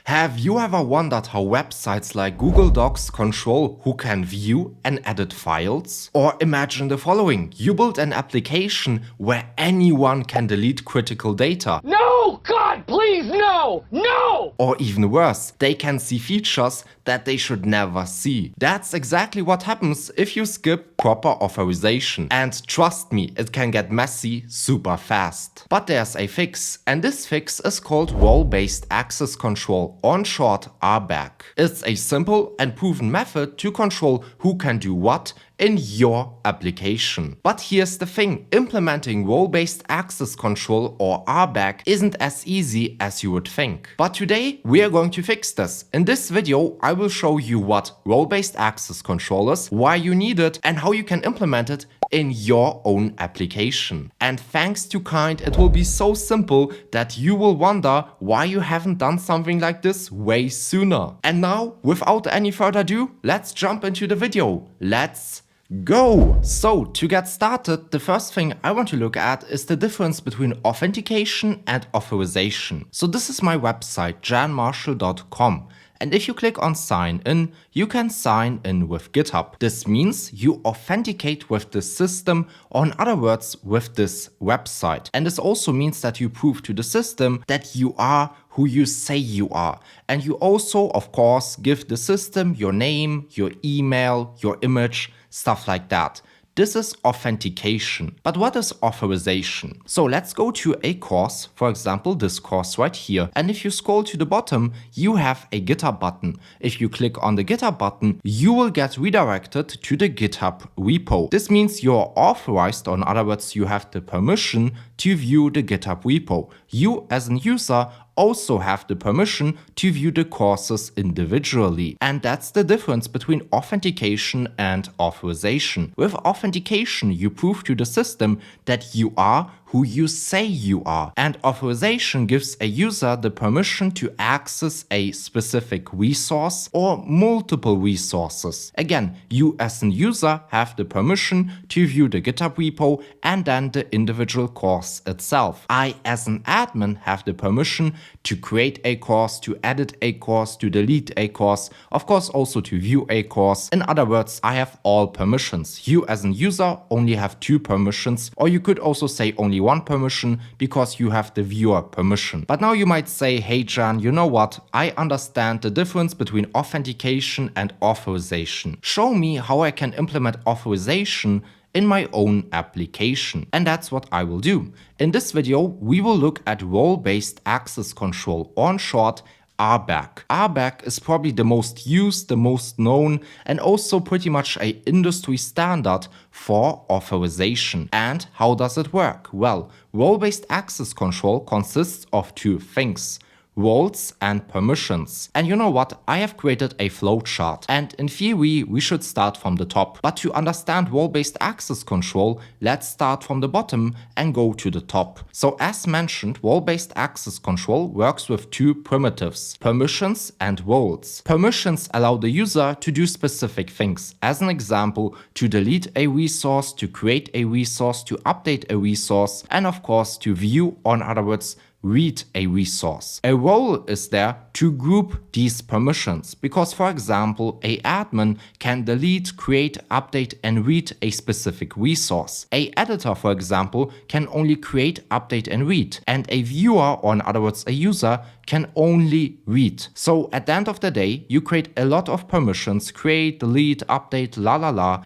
Have you ever wondered how websites like Google Docs control who can view and edit files? Or imagine the following: you build an application where anyone can delete critical data. No! God, please, no! No! Or even worse, they can see features that they should never see. That's exactly what happens if you skip proper authorization. And trust me, it can get messy super fast. But there's a fix, and this fix is called Role-Based Access Control, or in short RBAC. It's a simple and proven method to control who can do what in your application. But here's the thing, implementing role-based access control or RBAC isn't as easy as you would think. But today we are going to fix this. In this video I will show you what role-based access control is, why you need it, and how you can implement it in your own application. And thanks to Kinde, it will be so simple that you will wonder why you haven't done something like this way sooner. And now, without any further ado, let's jump into the video. Let's go! So, to get started, the first thing I want to look at is the difference between authentication and authorization. So this is my website, janmarshall.com. And if you click on sign in, you can sign in with GitHub. This means you authenticate with the system, or in other words, with this website. And this also means that you prove to the system that you are who you say you are. And you also, of course, give the system your name, your email, your image, stuff like that. This is authentication. But what is authorization? So let's go to a course, for example, this course right here. And if you scroll to the bottom, you have a GitHub button. If you click on the GitHub button, you will get redirected to the GitHub repo. This means you're authorized, or in other words, you have the permission to view the GitHub repo. You as a user also have the permission to view the courses individually. And that's the difference between authentication and authorization. With authentication, you prove to the system that you are who you say you are. And authorization gives a user the permission to access a specific resource or multiple resources. Again, you as a user have the permission to view the GitHub repo and then the individual course itself. I as an admin have the permission to create a course, to edit a course, to delete a course, of course also to view a course. In other words, I have all permissions. You as a user only have 2 permissions, or you could also say only 1 permission because you have the viewer permission. But now you might say, hey Jan, you know what? I understand the difference between authentication and authorization. Show me how I can implement authorization in my own application. And that's what I will do. In this video, we will look at role-based access control, or in short, RBAC. RBAC is probably the most used, the most known, and also pretty much an industry standard for authorization. And how does it work? Well, role-based access control consists of 2 things: roles and permissions. And you know what? I have created a flowchart, and in theory we should start from the top. But to understand role-based access control, let's start from the bottom and go to the top. So as mentioned, role-based access control works with 2 primitives: permissions and roles. Permissions allow the user to do specific things. As an example, to delete a resource, to create a resource, to update a resource, and of course to view, or in other words, read a resource. A role is there to group these permissions, because for example, a admin can delete, create, update and read a specific resource. A editor, for example, can only create, update and read, and a viewer, or in other words a user, can only read. So at the end of the day, you create a lot of permissions, create, delete, update,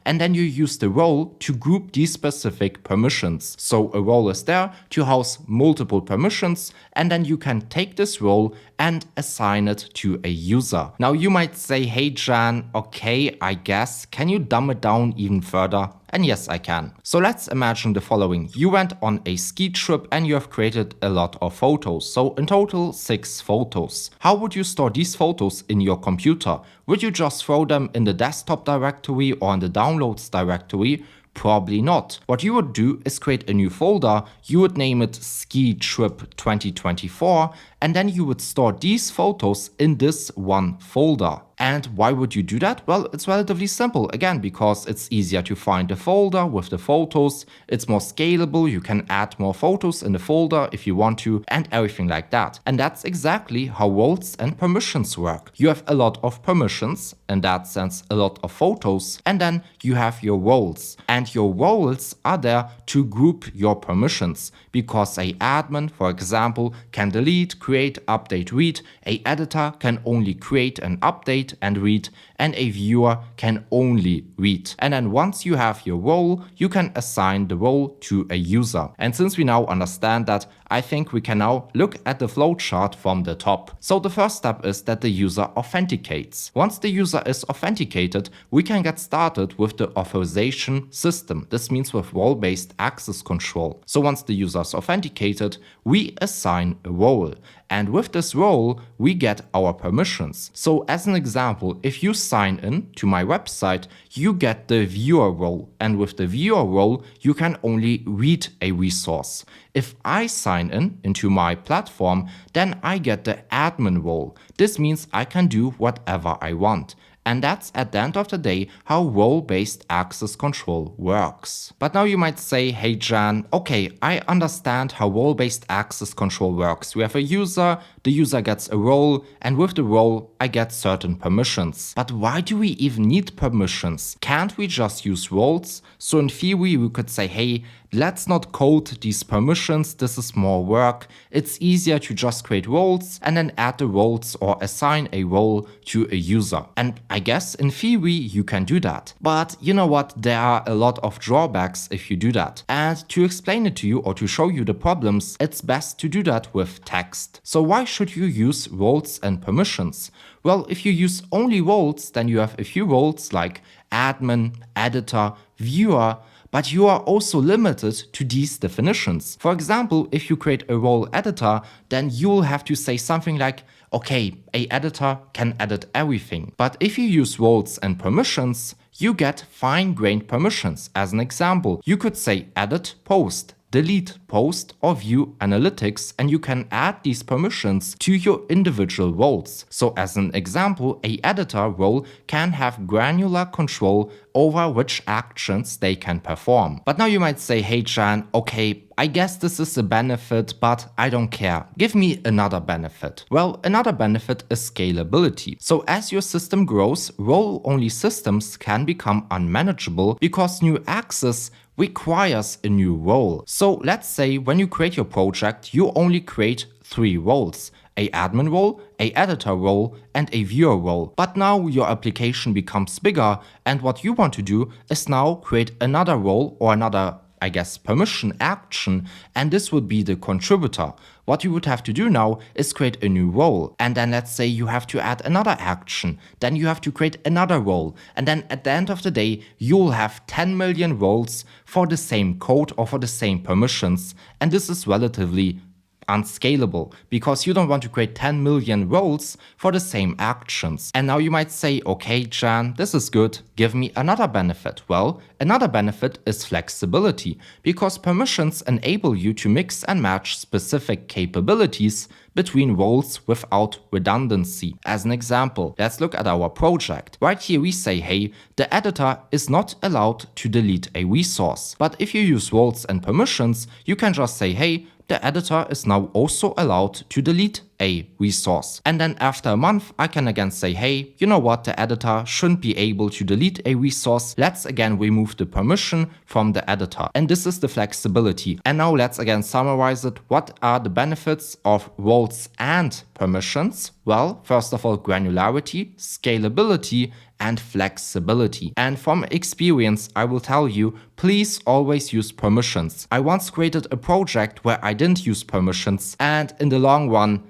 and then you use the role to group these specific permissions. So a role is there to house multiple permissions, and then you can take this role and assign it to a user. Now you might say, hey Jan, okay, I guess, can you dumb it down even further? And yes, I can. So let's imagine the following. You went on a ski trip and you have created a lot of photos. So in total, 6 photos. How would you store these photos in your computer? Would you just throw them in the desktop directory or in the downloads directory? Probably not. What you would do is create a new folder. You would name it Ski Trip 2024, and then you would store these photos in this one folder. And why would you do that? Well, it's relatively simple, again, because it's easier to find the folder with the photos, it's more scalable, you can add more photos in the folder if you want to, and everything like that. And that's exactly how roles and permissions work. You have a lot of permissions, in that sense a lot of photos, and then you have your roles. And your roles are there to group your permissions, because a admin, for example, can delete, create, update, read, a editor can only create and update and read, and a viewer can only read. And then once you have your role, you can assign the role to a user. And since we now understand that, I think we can now look at the flowchart from the top. So the first step is that the user authenticates. Once the user is authenticated, we can get started with the authorization system. This means with role-based access control. So once the user is authenticated, we assign a role. And with this role, we get our permissions. So as an example, if you sign in to my website, you get the viewer role. And with the viewer role, you can only read a resource. If I sign in into my platform, then I get the admin role. This means I can do whatever I want. And that's at the end of the day how role-based access control works. But now you might say, hey Jan, okay, I understand how role-based access control works. We have a user, the user gets a role, and with the role I get certain permissions. But why do we even need permissions? Can't we just use roles? So in theory we could say, hey, let's not code these permissions, this is more work. It's easier to just create roles and then add the roles or assign a role to a user. And I guess in theory you can do that. But you know what, there are a lot of drawbacks if you do that. And to explain it to you or to show you the problems, it's best to do that with text. So why should you use roles and permissions? Well, if you use only roles, then you have a few roles like admin, editor, viewer, but you are also limited to these definitions. For example, if you create a role editor, then you'll have to say something like, okay, a editor can edit everything. But if you use roles and permissions, you get fine-grained permissions. As an example, you could say edit post, delete post, or view analytics, and you can add these permissions to your individual roles. So as an example, a editor role can have granular control over which actions they can perform. But now you might say, hey Jan, okay, I guess this is a benefit, but I don't care. Give me another benefit. Well, another benefit is scalability. So as your system grows, role-only systems can become unmanageable because new access requires a new role. So let's say when you create your project, you only create 3 roles. A admin role, a editor role, and a viewer role. But now your application becomes bigger, and what you want to do is now create another role or another, I guess, permission action, and this would be the contributor. What you would have to do now is create a new role, and then let's say you have to add another action, then you have to create another role, and then at the end of the day you'll have 10 million roles for the same code or for the same permissions, and this is relatively unscalable because you don't want to create 10 million roles for the same actions. And now you might say, okay Jan, this is good, give me another benefit. Well, another benefit is flexibility, because permissions enable you to mix and match specific capabilities between roles without redundancy. As an example, let's look at our project. Right here we say, hey, the editor is not allowed to delete a resource. But if you use roles and permissions, you can just say, hey, the editor is now also allowed to delete a resource. And then after a month, I can again say, hey, you know what, the editor shouldn't be able to delete a resource. Let's again remove the permission from the editor. And this is the flexibility. And now let's again summarize it. What are the benefits of roles and permissions? Well, first of all, granularity, scalability, and flexibility. And from experience, I will tell you, please always use permissions. I once created a project where I didn't use permissions, and in the long run,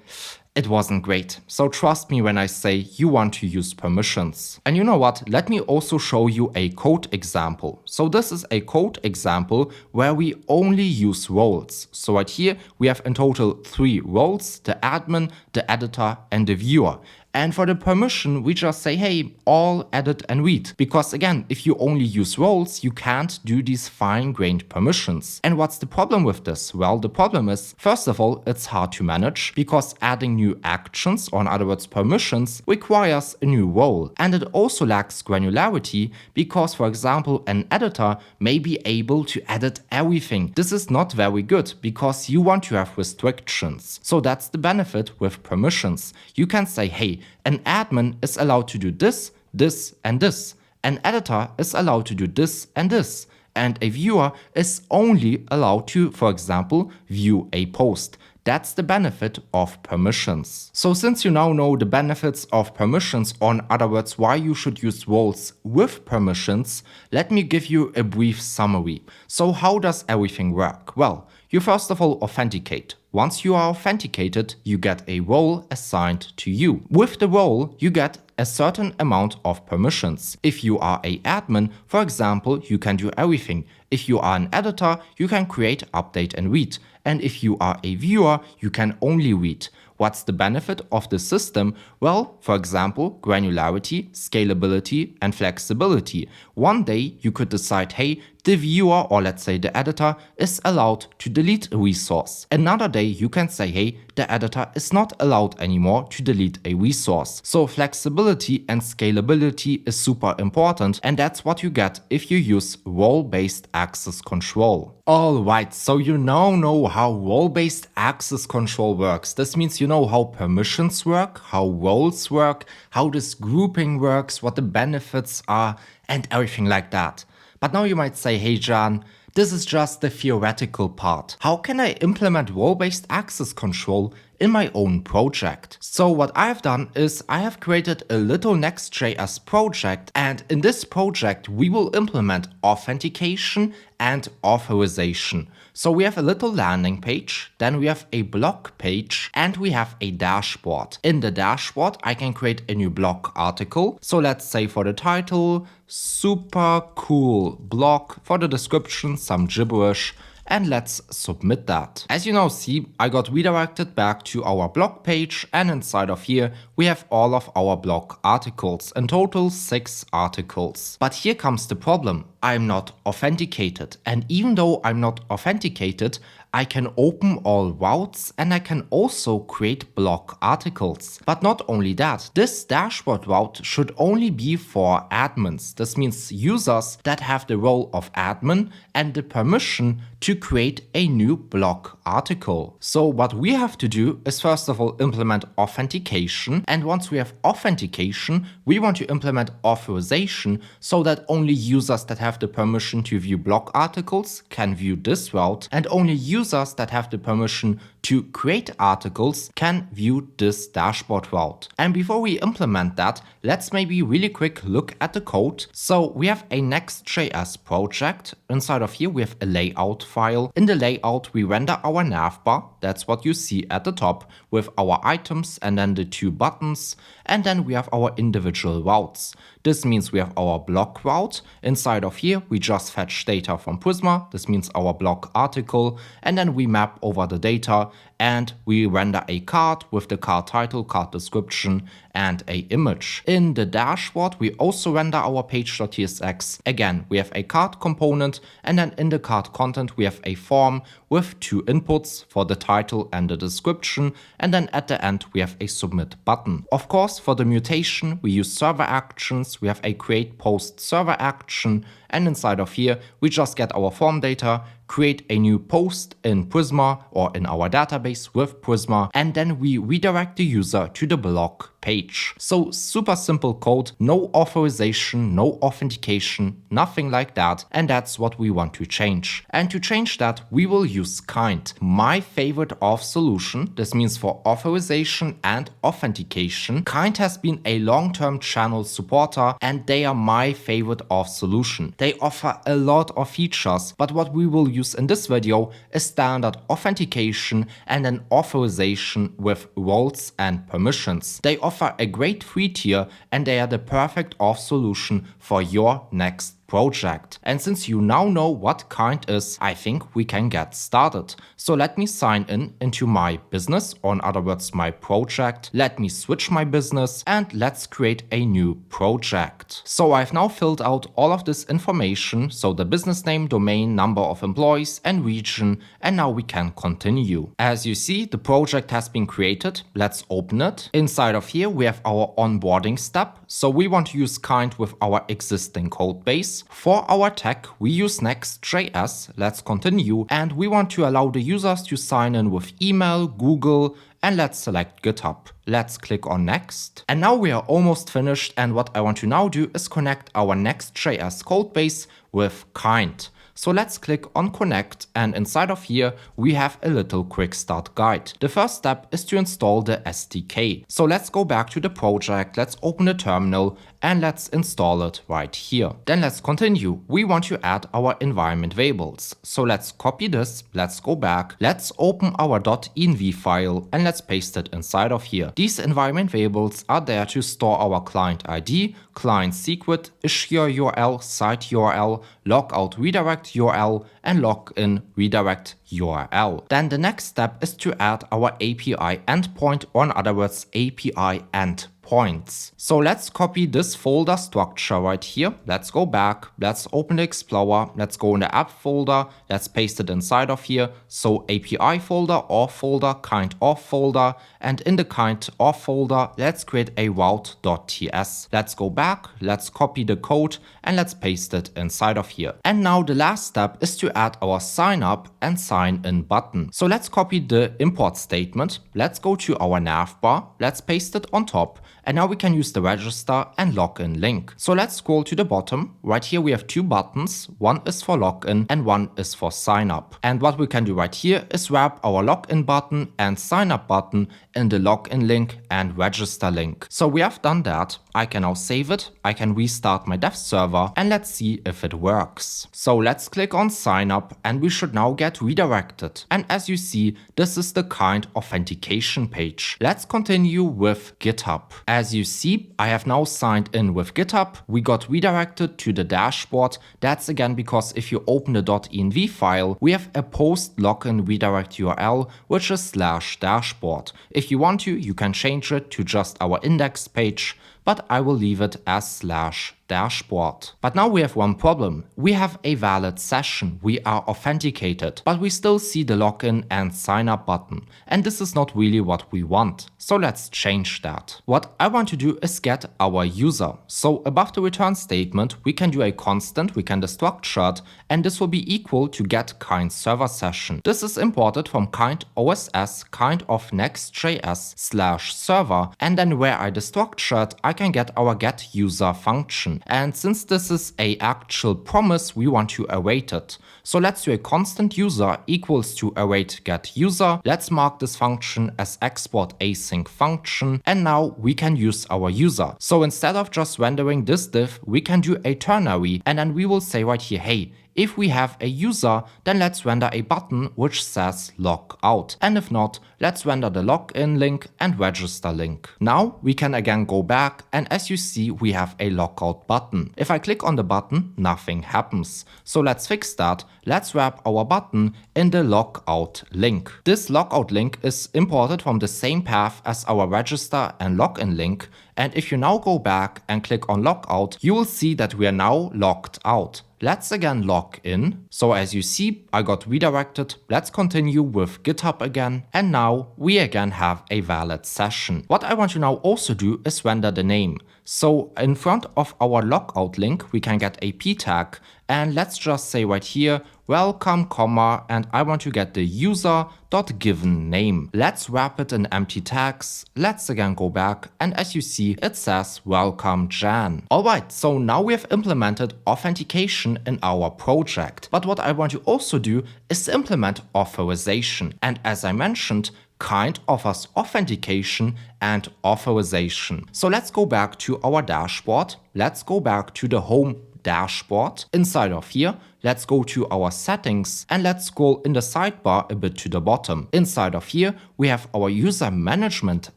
it wasn't great. So trust me when I say you want to use permissions. And you know what? Let me also show you a code example. So this is a code example where we only use roles. So right here we have in total 3 roles, the admin, the editor, and the viewer. And for the permission, we just say, hey, all, edit, and read. Because again, if you only use roles, you can't do these fine-grained permissions. And what's the problem with this? Well, the problem is, first of all, it's hard to manage because adding new actions, or in other words, permissions, requires a new role. And it also lacks granularity because, for example, an editor may be able to edit everything. This is not very good because you want to have restrictions. So that's the benefit with permissions. You can say, hey, an admin is allowed to do this, this, and this. An editor is allowed to do this and this. And a viewer is only allowed to, for example, view a post. That's the benefit of permissions. So since you now know the benefits of permissions, or in other words, why you should use roles with permissions, let me give you a brief summary. So how does everything work? Well, you first of all authenticate. Once you are authenticated, you get a role assigned to you. With the role, you get a certain amount of permissions. If you are an admin, for example, you can do everything. If you are an editor, you can create, update, and read. And if you are a viewer, you can only read. What's the benefit of the system? Well, for example, granularity, scalability, and flexibility. One day you could decide, hey, the viewer, or let's say the editor, is allowed to delete a resource. Another day you can say, hey, the editor is not allowed anymore to delete a resource. So flexibility and scalability is super important, and that's what you get if you use role-based access control. Alright, so you now know how role-based access control works. This means you know how permissions work, how roles work, how this grouping works, what the benefits are, and everything like that. But now you might say, hey Jan, this is just the theoretical part. How can I implement role-based access control in my own project? So what I've done is I have created a little Next.js project, and in this project we will implement authentication and authorization. So we have a little landing page, then we have a blog page, and we have a dashboard. In the dashboard, I can create a new blog article. So let's say for the title, super cool blog, for the description, some gibberish, and let's submit that. As you now see, I got redirected back to our blog page, and inside of here we have all of our blog articles, in total 6 articles. But here comes the problem. I'm not authenticated, and even though I'm not authenticated, I can open all routes and I can also create blog articles. But not only that, this dashboard route should only be for admins. This means users that have the role of admin and the permission to create a new blog article. So what we have to do is first of all implement authentication, and once we have authentication, we want to implement authorization so that only users that have the permission to view blog articles can view this route, and only users that have the permission to create articles can view this dashboard route. And before we implement that, let's maybe really quick look at the code. So we have a Next.js project. Inside of here we have a layout file. In the layout we render our navbar, that's what you see at the top, with our items and then the 2 buttons, and then we have our individual routes. This means we have our blog route. Inside of here we just fetch data from Prisma, this means our blog article, and then we map over the data and we render a card with the card title, card description, and a image. In the dashboard we also render our page.tsx. Again, we have a card component, and then in the card content we have a form with 2 inputs for the title and the description, and then at the end we have a submit button. Of course, for the mutation we use server actions. We have a create post server action, and inside of here we just get our form data, create a new post in Prisma or in our database with Prisma, and then we redirect the user to the blog page. So super simple code, no authorization, no authentication, nothing like that, and that's what we want to change. And to change that, we will use Kinde, my favorite auth solution. This means for authorization and authentication. Kinde has been a long-term channel supporter, and they are my favorite auth solution. They offer a lot of features, but what we will use in this video is standard authentication and an authorization with roles and permissions. They offer a great free tier, and they are the perfect auth solution for your next project. And since you now know what Kind is, I think we can get started. So let me sign in into my business, or in other words, my project. Let me switch my business and let's create a new project. So I've now filled out all of this information. So the business name, domain, number of employees and region. And now we can continue. As you see, the project has been created. Let's open it. Inside of here, we have our onboarding step. So we want to use Kind with our existing code base. For our tag, we use Next.js. Let's continue. And we want to allow the users to sign in with email, Google, and let's select GitHub. Let's click on Next. And now we are almost finished. And what I want to now do is connect our Next.js code base with Kind. So let's click on Connect, and inside of here we have a little quick start guide. The first step is to install the SDK. So let's go back to the project, let's open the terminal and let's install it right here. Then let's continue. We want to add our environment variables. So let's copy this, let's go back, let's open our .env file and let's paste it inside of here. These environment variables are there to store our client ID, client secret, issuer URL, site URL, logout redirect URL, and login redirect URL. Then the next step is to add our API endpoint, or in other words, API endpoints. So let's copy this folder structure right here. Let's go back, let's open the Explorer, let's go in the app folder, let's paste it inside of here. So API folder, auth folder, kind auth folder, and in the kind auth folder, let's create a route.ts. Let's go back, let's copy the code, and let's paste it inside of here. And now the last step is to add our sign up and sign in button. So let's copy the import statement. Let's go to our navbar. Let's paste it on top. And now we can use the register and login link. So let's scroll to the bottom. Right here we have two buttons. One is for login and one is for sign up. And what we can do right here is wrap our login button and sign up button in the login link and register link. So we have done that. I can now save it. I can restart my dev server and let's see if it works. So let's click on sign up and we should now get redirected. And as you see, this is the Kind authentication page. Let's continue with GitHub. As you see, I have now signed in with GitHub. We got redirected to the dashboard. That's again because if you open the .env file, we have a post login redirect URL, which is /dashboard. If you want to, you can change it to just our index page, but I will leave it as /dashboard. But now we have one problem. We have a valid session. We are authenticated, but we still see the login and sign up button. And this is not really what we want. So let's change that. What I want to do is get our user. So above the return statement, we can do a constant, we can destructure, and this will be equal to get kind server session. This is imported from kind OSS kind of Next.js /server. And then where I destructured, I can get our get user function. And since this is a actual promise, we want to await it. So let's do a constant user equals to await get user. Let's mark this function as export async function. And now we can use our user. So instead of just rendering this div, we can do a ternary. And then we will say right here, hey, if we have a user, then let's render a button which says log out. And if not, let's render the login link and register link. Now we can again go back, and as you see, we have a logout button. If I click on the button, nothing happens. So let's fix that. Let's wrap our button in the logout link. This logout link is imported from the same path as our register and login link. And if you now go back and click on logout, you will see that we are now logged out. Let's again log in. So as you see, I got redirected. Let's continue with GitHub again. And now we again have a valid session. What I want to now also do is render the name. So in front of our logout link, we can get a p tag. And let's just say right here, welcome, comma, and I want to get the user.given name. Let's wrap it in empty tags. Let's again go back. And as you see, it says welcome Jan. Alright, so now we have implemented authentication in our project. But what I want to also do is implement authorization. And as I mentioned, Kind offers authentication and authorization. So let's go back to our dashboard. Let's go back to the home dashboard. Inside of here, let's go to our settings and let's scroll in the sidebar a bit to the bottom. Inside of here, we have our user management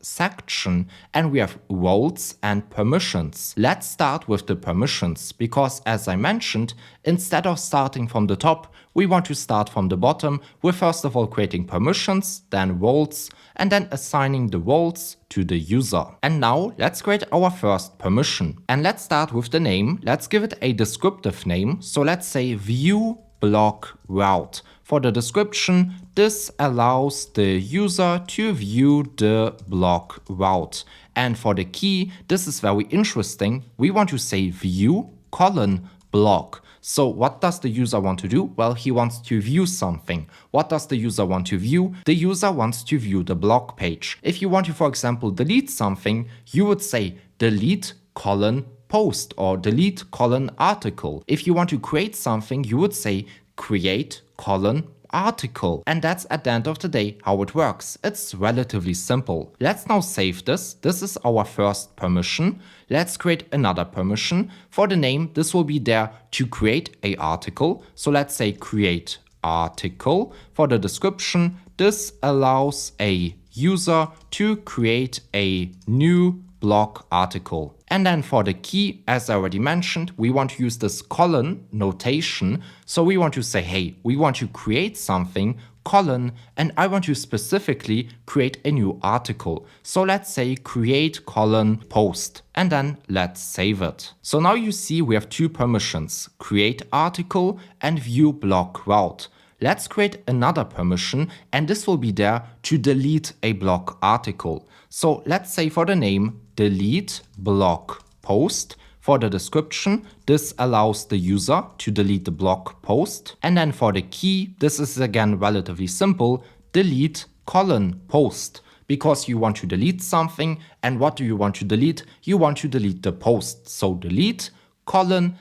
section and we have roles and permissions. Let's start with the permissions because, as I mentioned, instead of starting from the top, we want to start from the bottom with first of all creating permissions, then roles, and then assigning the roles to the user. And now let's create our first permission. And let's start with the name. Let's give it a descriptive name. So let's say view block route. For the description, this allows the user to view the block route. And for the key, this is very interesting. We want to say view block. So what does the user want to do? Well, he wants to view something. What does the user want to view? The user wants to view the blog page. If you want to, for example, delete something, you would say delete post or delete article. If you want to create something, you would say create article. And that's at the end of the day how it works. It's relatively simple. Let's now save this. This is our first permission. Let's create another permission. For the name, this will be there to create a article. So let's say create article. For the description, this allows a user to create a new blog article. And then for the key, as I already mentioned, we want to use this colon notation. So we want to say, hey, we want to create something, and I want to specifically create a new article. So let's say create post, and then let's save it. So now you see we have two permissions, create article and view blog route. Let's create another permission, and this will be there to delete a blog article. So let's say for the name, delete blog post. For the description, this allows the user to delete the blog post. And then for the key, this is again relatively simple, delete post. Because you want to delete something, and what do you want to delete? You want to delete the post. So delete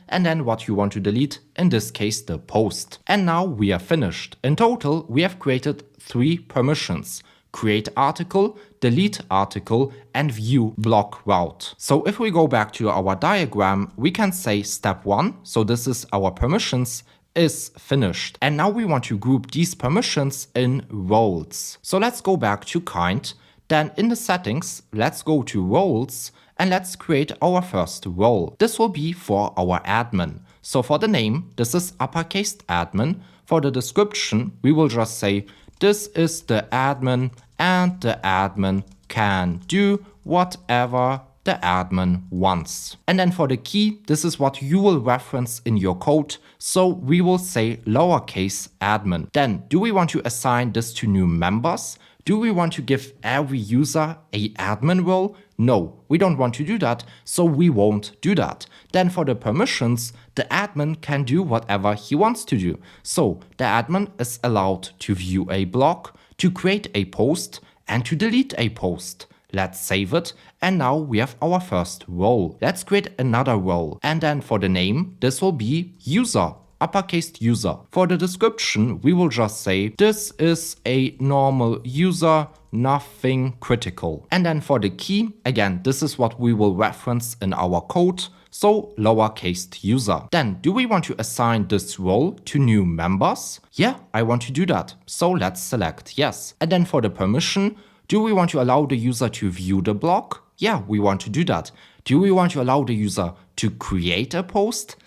and then what you want to delete, in this case the post. And now we are finished. In total, we have created 3 permissions. Create article, delete article, and view blog route. So if we go back to our diagram, we can say step 1, so this is our permissions, is finished. And now we want to group these permissions in roles. So let's go back to kind. Then in the settings, let's go to roles and let's create our first role. This will be for our admin. So for the name, this is uppercase admin. For the description, we will just say this is the admin and the admin can do whatever the admin wants. And then for the key, this is what you will reference in your code. So we will say lowercase admin. Then do we want to assign this to new members? Do we want to give every user a admin role? No, we don't want to do that, so we won't do that. Then for the permissions, the admin can do whatever he wants to do. So the admin is allowed to view a blog, to create a post, and to delete a post. Let's save it, and now we have our first role. Let's create another role, and then for the name, this will be user. Uppercase user. For the description, we will just say this is a normal user, nothing critical. And then for the key, again, this is what we will reference in our code. So lowercase user. Then do we want to assign this role to new members? Yeah, I want to do that. So let's select yes. And then for the permission, do we want to allow the user to view the blog? Yeah, we want to do that. Do we want to allow the user to create a post?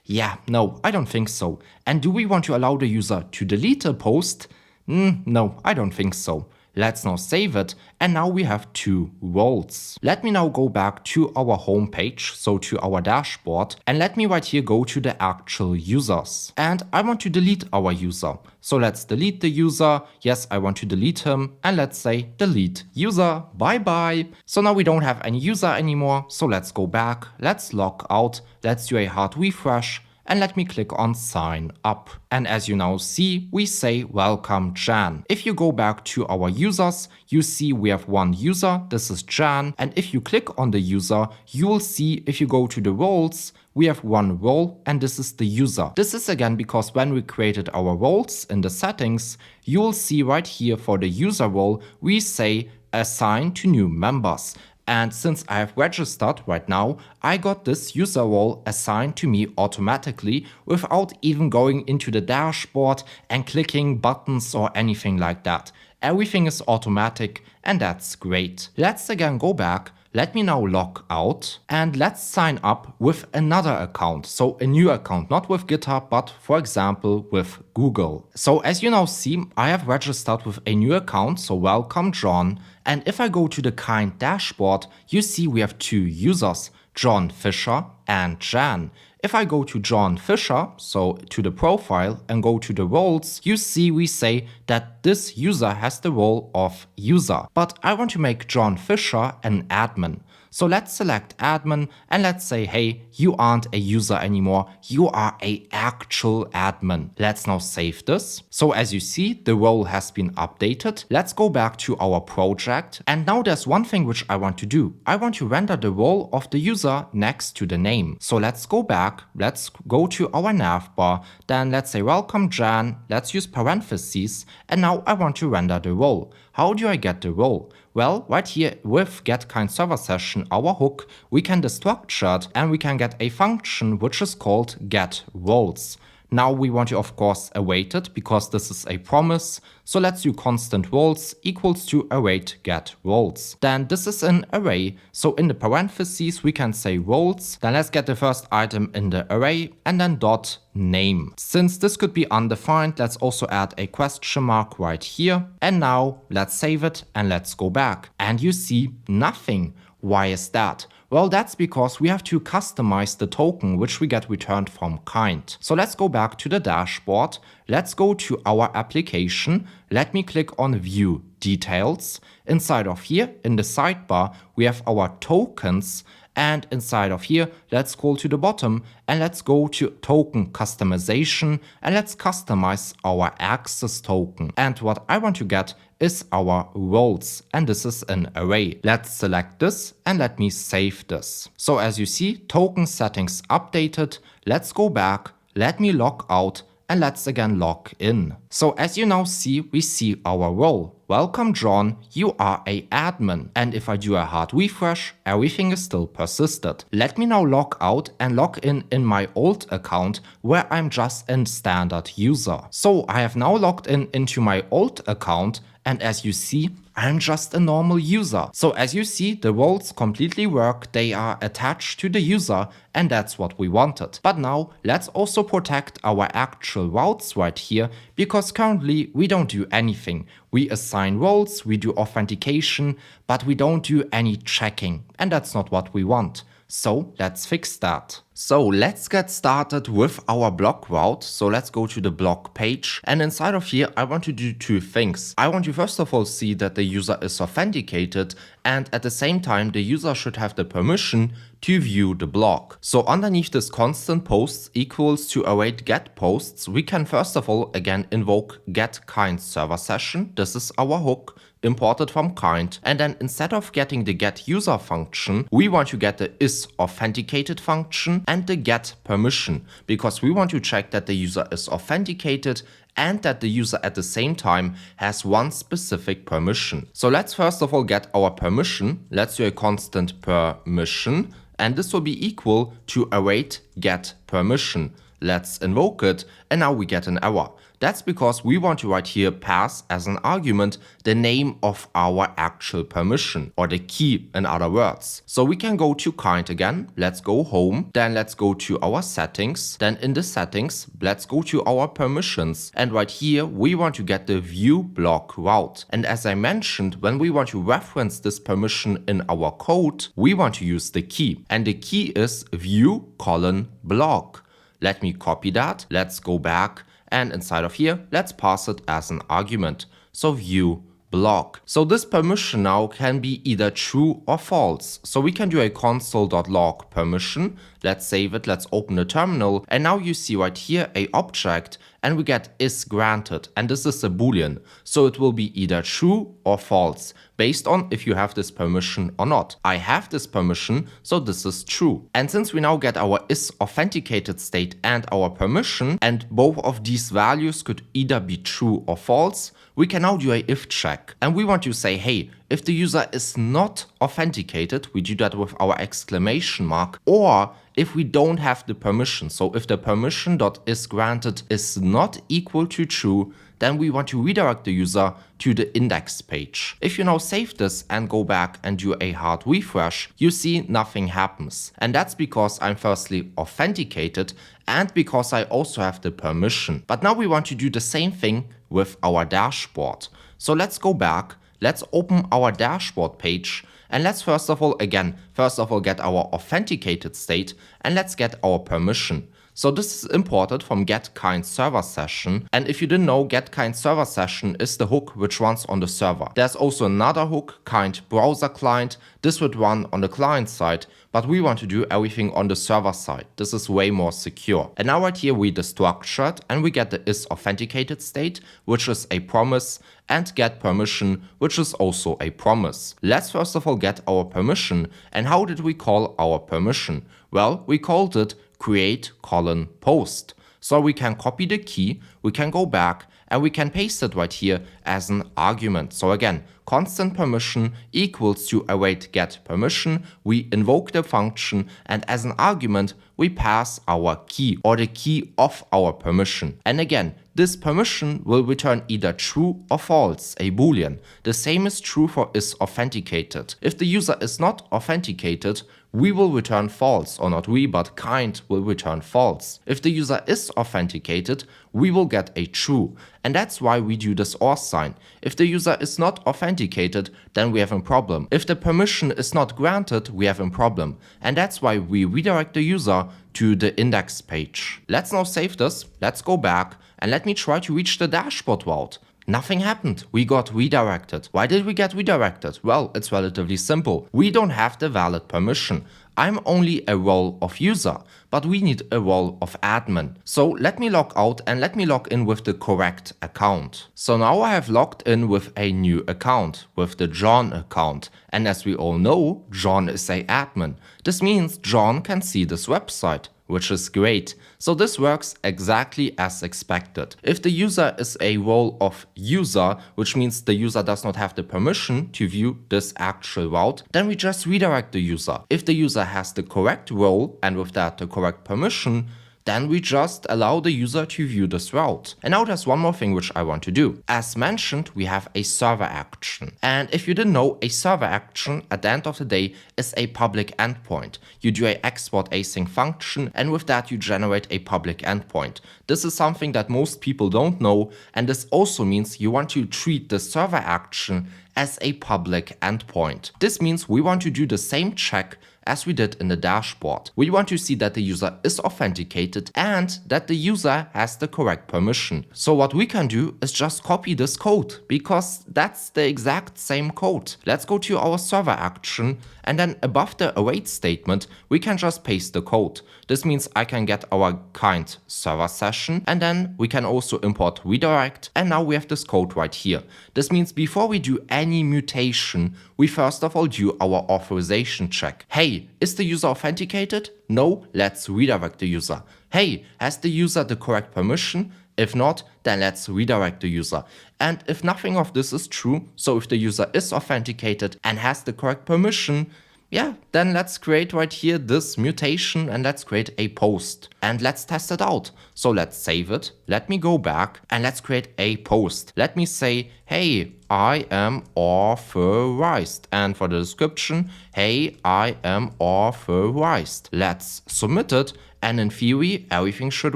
Yeah, no, I don't think so. And do we want to allow the user to delete a post? No, I don't think so. Let's now save it, and now we have 2 roles. Let me now go back to our home page, so to our dashboard, and let me right here go to the actual users. And I want to delete our user. So let's delete the user. Yes, I want to delete him, and let's say delete user, bye bye. So now we don't have any user anymore, so let's go back, let's log out, let's do a hard refresh, and let me click on sign up. And as you now see, we say welcome Jan. If you go back to our users, you see we have 1 user, this is Jan. And if you click on the user, you will see if you go to the roles, we have 1 role and this is the user. This is again because when we created our roles in the settings, you will see right here for the user role, we say assign to new members. And since I have registered right now, I got this user role assigned to me automatically without even going into the dashboard and clicking buttons or anything like that. Everything is automatic, and that's great. Let's again go back. Let me now log out and let's sign up with another account. So a new account, not with GitHub, but for example with Google. So as you now see, I have registered with a new account. So welcome John. And if I go to the Kind dashboard, you see we have two users, John Fisher and Jan. If I go to John Fisher, so to the profile, and go to the roles, you see we say that this user has the role of user. But I want to make John Fisher an admin. So let's select admin and let's say, hey, you aren't a user anymore, you are an actual admin. Let's now save this. So as you see, the role has been updated. Let's go back to our project. And now there's one thing which I want to do. I want to render the role of the user next to the name. So let's go back. Let's go to our navbar. Then let's say welcome Jan. Let's use parentheses. And now I want to render the role. How do I get the role? Well, right here with getKindServerSession, our hook, we can destructure it and we can get a function which is called getRoles. Now we want to of course await it because this is a promise. So let's do constant roles equals to await getRoles. Then this is an array. So in the parentheses we can say roles. Then let's get the first item in the array and then dot name. Since this could be undefined, let's also add a question mark right here. And now let's save it and let's go back. And you see nothing. Why is that? Well, that's because we have to customize the token which we get returned from Kind. So let's go back to the dashboard. Let's go to our application. Let me click on View Details. Inside of here, in the sidebar, we have our tokens. And inside of here, let's scroll to the bottom and let's go to token customization and let's customize our access token. And what I want to get is our roles, and this is an array. Let's select this and let me save this. So as you see, token settings updated. Let's go back, let me log out and let's again log in. So as you now see, we see our role. Welcome John, you are a admin. And if I do a hard refresh, everything is still persisted. Let me now log out and log in my old account where I'm just a standard user. So I have now logged into my old account, and as you see, I'm just a normal user. So as you see, the roles completely work, they are attached to the user, and that's what we wanted. But now let's also protect our actual routes right here, because currently we don't do anything. We assign roles, we do authentication, but we don't do any checking, and that's not what we want. So let's fix that. So let's get started with our block route. So let's go to the block page, and inside of here I want to do two things. I want to first of all see that the user is authenticated, and at the same time the user should have the permission to view the block. So underneath this constant posts equals to await get posts, we can first of all again invoke getKindServerSession. This is our hook imported from Kind, and then instead of getting the getUser function, we want to get the isAuthenticated function and the getPermission, because we want to check that the user is authenticated and that the user at the same time has one specific permission. So let's first of all get our permission. Let's do a constant permission, and this will be equal to await getPermission. Let's invoke it, and now we get an error. That's because we want to right here pass as an argument the name of our actual permission, or the key in other words. So we can go to Kind again, let's go home, then let's go to our settings, then in the settings, let's go to our permissions, and right here we want to get the view block route. And as I mentioned, when we want to reference this permission in our code, we want to use the key, and the key is view::block. Let me copy that, let's go back, and inside of here, let's pass it as an argument. So view block. So this permission now can be either true or false. So we can do a console.log permission. Let's save it, let's open the terminal, and now you see right here a object and we get is granted, and this is a boolean. So it will be either true or false based on if you have this permission or not. I have this permission, so this is true. And since we now get our is authenticated state and our permission, and both of these values could either be true or false, we can now do a if check. And we want to say, hey, If the user is not authenticated, we do that with our exclamation mark, or if we don't have the permission. So if the permission.isGranted is not equal to true, then we want to redirect the user to the index page. If you now save this and go back and do a hard refresh, you see nothing happens. And that's because I'm firstly authenticated and because I also have the permission. But now we want to do the same thing with our dashboard. So let's go back, let's open our dashboard page, and let's first of all get our authenticated state, and let's get our permission. So this is imported from getKindServerSession, and if you didn't know, getKindServerSession is the hook which runs on the server. There's also another hook, KindBrowserClient. This would run on the client side, but we want to do everything on the server side. This is way more secure. And now right here we destructured and we get the isAuthenticated state, which is a promise, and getPermission, which is also a promise. Let's first of all get our permission. And how did we call our permission? Well, we called it create:post. So we can copy the key, we can go back, and we can paste it right here as an argument. So again, constant permission equals to await get permission, we invoke the function, and as an argument, we pass our key or the key of our permission. And again, this permission will return either true or false, a boolean. The same is true for isAuthenticated. If the user is not authenticated, we will return false, or not we, but Kind will return false. If the user is authenticated, we will get a true. And that's why we do this OR sign. If the user is not authenticated, then we have a problem. If the permission is not granted, we have a problem. And that's why we redirect the user to the index page. Let's now save this, let's go back, and let me try to reach the dashboard route. Nothing happened. We got redirected. Why did we get redirected? Well, it's relatively simple. We don't have the valid permission. I'm only a role of user, but we need a role of admin. So let me log out and let me log in with the correct account. So now I have logged in with a new account, with the John account. And as we all know, John is a admin. This means John can see this website, which is great. So this works exactly as expected. If the user is a role of user, which means the user does not have the permission to view this actual route, then we just redirect the user. If the user has the correct role and with that the correct permission, then we just allow the user to view this route. And now there's one more thing which I want to do. As mentioned, we have a server action. And if you didn't know, a server action at the end of the day is a public endpoint. You do a export async function, and with that you generate a public endpoint. This is something that most people don't know, and this also means you want to treat the server action as a public endpoint. This means we want to do the same check as we did in the dashboard. We want to see that the user is authenticated and that the user has the correct permission. So what we can do is just copy this code, because that's the exact same code. Let's go to our server action, and then above the await statement, we can just paste the code. This means I can get our kind server session, and then we can also import redirect, and now we have this code right here. This means before we do any mutation, we first of all do our authorization check. Hey, is the user authenticated? No, let's redirect the user. Hey, has the user the correct permission? If not, then let's redirect the user. And if nothing of this is true, so if the user is authenticated and has the correct permission, yeah, then let's create right here this mutation and let's create a post and let's test it out. So let's save it. Let me go back and let's create a post. Let me say, hey, I am authorized. And for the description, hey, I am authorized. Let's submit it. And in theory, everything should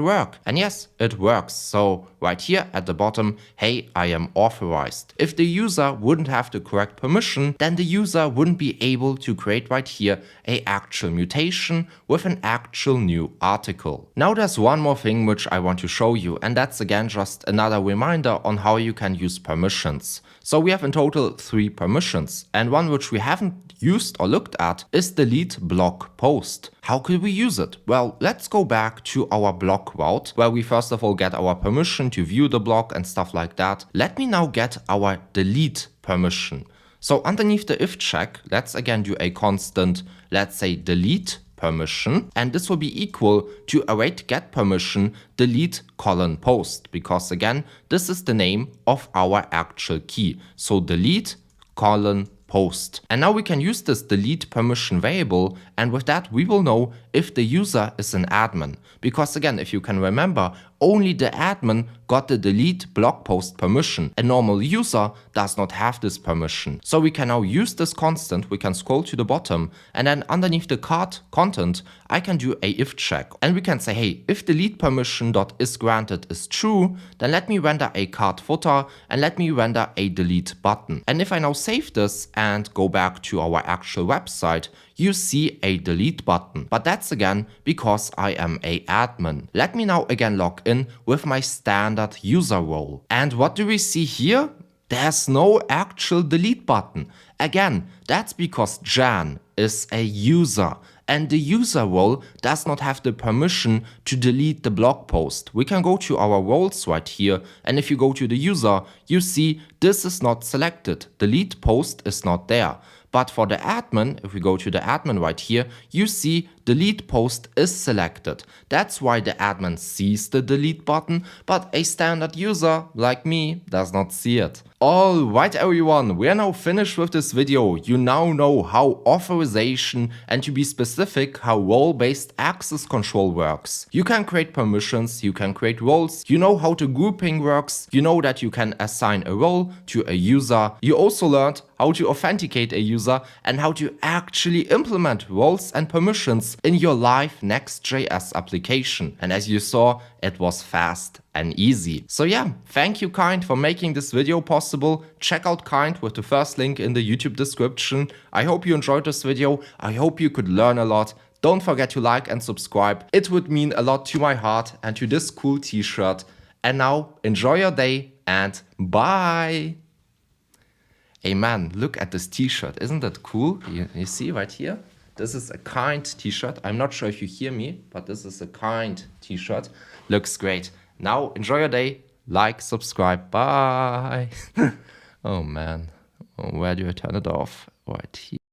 work. And yes, it works. So right here at the bottom, hey, I am authorized. If the user wouldn't have the correct permission, then the user wouldn't be able to create right here a actual mutation with an actual new article. Now there's one more thing which I want to show you, and that's again just another reminder on how you can use permissions. So we have in total 3 permissions, and one which we haven't used or looked at is delete block post. How could we use it? Well, let's go back to our block route, where we first of all get our permission to view the block and stuff like that. Let me now get our delete permission. So underneath the if check, let's again do a constant, let's say delete permission, and this will be equal to await get permission delete :post, because again, this is the name of our actual key. So delete post. And now we can use this delete permission variable, and with that we will know if the user is an admin. Because again, if you can remember, only the admin got the delete blog post permission. A normal user does not have this permission. So we can now use this constant, we can scroll to the bottom, and then underneath the cart content, I can do a if check. And we can say, hey, if delete permission dot is granted is true, then let me render a cart footer and let me render a delete button. And if I now save this and go back to our actual website, you see a delete button. But that's again because I am a admin. Let me now again log in with my standard user role. And what do we see here? There's no actual delete button. Again, that's because Jan is a user, and the user role does not have the permission to delete the blog post. We can go to our roles right here, and if you go to the user, you see this is not selected. Delete post is not there. But for the admin, if we go to the admin right here, you see delete post is selected. That's why the admin sees the delete button, but a standard user like me does not see it. Alright everyone, we are now finished with this video. You now know how authorization, and to be specific, how role-based access control works. You can create permissions, you can create roles, you know how the grouping works, you know that you can assign a role to a user. You also learned how to authenticate a user and how to actually implement roles and permissions in your live Next.js application. And as you saw, it was fast and easy. So yeah, thank you Kind for making this video possible. Check out Kind with the first link in the YouTube description. I hope you enjoyed this video. I hope you could learn a lot. Don't forget to like and subscribe. It would mean a lot to my heart and to this cool t-shirt. And now enjoy your day and bye. Hey man, look at this t-shirt. Isn't that cool? You see right here? This is a Kind t-shirt. I'm not sure if you hear me, but this is a Kind t-shirt. Looks great. Now enjoy your day. Like, subscribe. Bye. Oh man. Oh, where do I turn it off? Right here.